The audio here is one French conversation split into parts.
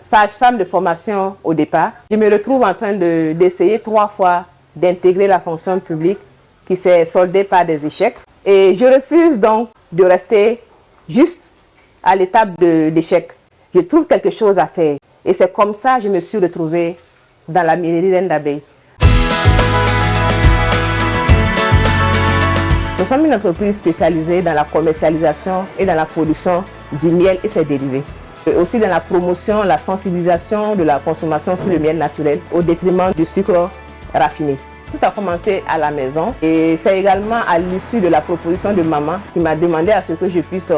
Sage-femme de formation au départ, je me retrouve en train d'essayer 3 fois d'intégrer la fonction publique qui s'est soldée par des échecs. Et je refuse donc de rester juste à l'étape d'échec. Je trouve quelque chose à faire. Et c'est comme ça que je me suis retrouvée dans la mairie Reine d'Abeille. Nous sommes une entreprise spécialisée dans la commercialisation et dans la production du miel et ses dérivés. Et aussi dans la promotion, la sensibilisation de la consommation sur le miel naturel au détriment du sucre raffiné. Tout a commencé à la maison et c'est également à l'issue de la proposition de maman qui m'a demandé à ce que je puisse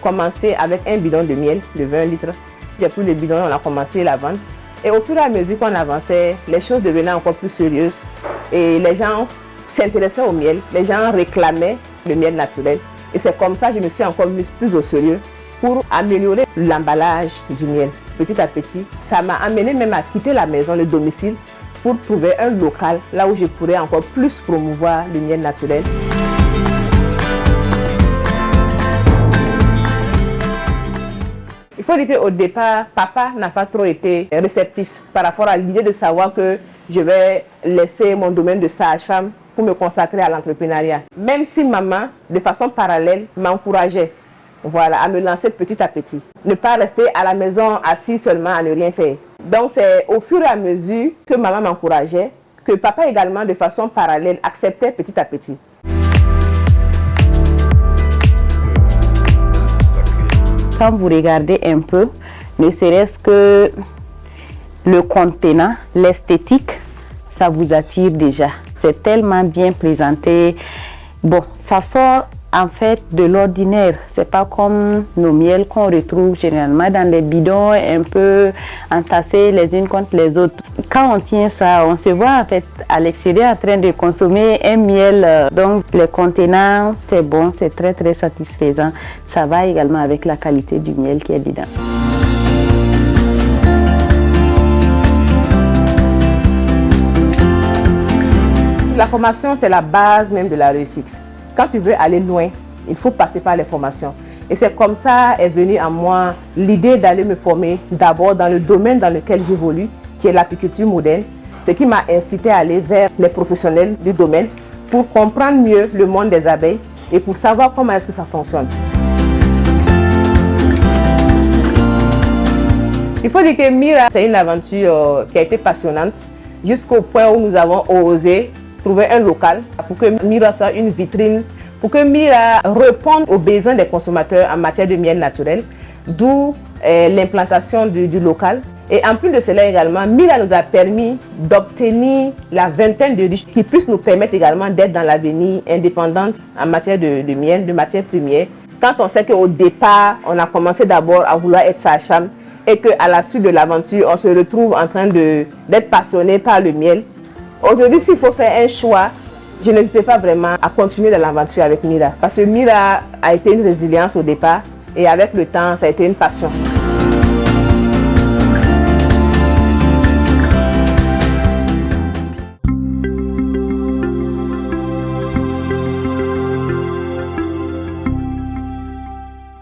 commencer avec un bidon de miel de 20 litres. J'ai pris le bidon, on a commencé la vente. Et au fur et à mesure qu'on avançait, les choses devenaient encore plus sérieuses et les gens s'intéressaient au miel, les gens réclamaient le miel naturel. Et c'est comme ça que je me suis encore mise plus au sérieux pour améliorer l'emballage du miel. Petit à petit, ça m'a amené même à quitter la maison, le domicile, pour trouver un local là où je pourrais encore plus promouvoir le miel naturel. Il faut dire qu'au départ, papa n'a pas trop été réceptif par rapport à l'idée de savoir que je vais laisser mon domaine de sage-femme pour me consacrer à l'entrepreneuriat. Même si maman, de façon parallèle, m'encourageait à me lancer petit à petit. Ne pas rester à la maison assis seulement à ne rien faire. Donc c'est au fur et à mesure que maman m'encourageait, que papa également de façon parallèle acceptait petit à petit. Quand vous regardez un peu, ne serait-ce que le contenant, l'esthétique, ça vous attire déjà. C'est tellement bien présenté. Bon, ça sort en fait de l'ordinaire. C'est pas comme nos miels qu'on retrouve généralement dans les bidons un peu entassés les unes contre les autres. Quand on tient ça, on se voit en fait à l'extérieur en train de consommer un miel. Donc le contenant, c'est bon, c'est très très satisfaisant. Ça va également avec la qualité du miel qui est dedans. La formation, c'est la base même de la réussite. Quand tu veux aller loin, il faut passer par les formations. Et c'est comme ça est venue à moi l'idée d'aller me former d'abord dans le domaine dans lequel j'évolue, qui est l'apiculture moderne, ce qui m'a incité à aller vers les professionnels du domaine pour comprendre mieux le monde des abeilles et pour savoir comment est-ce que ça fonctionne. Il faut dire que Mira, c'est une aventure qui a été passionnante jusqu'au point où nous avons osé trouver un local pour que Mira soit une vitrine, pour que Mira réponde aux besoins des consommateurs en matière de miel naturel, d'où l'implantation du local. Et en plus de cela également, Mira nous a permis d'obtenir la vingtaine de riches qui puissent nous permettre également d'être dans l'avenir indépendante en matière de miel, de matières premières. Quand on sait qu'au départ, on a commencé d'abord à vouloir être sage-femme et qu'à la suite de l'aventure, on se retrouve en train d'être passionné par le miel. Aujourd'hui, s'il faut faire un choix, je n'hésitais pas vraiment à continuer dans l'aventure avec Mira. Parce que Mira a été une résilience au départ et avec le temps, ça a été une passion.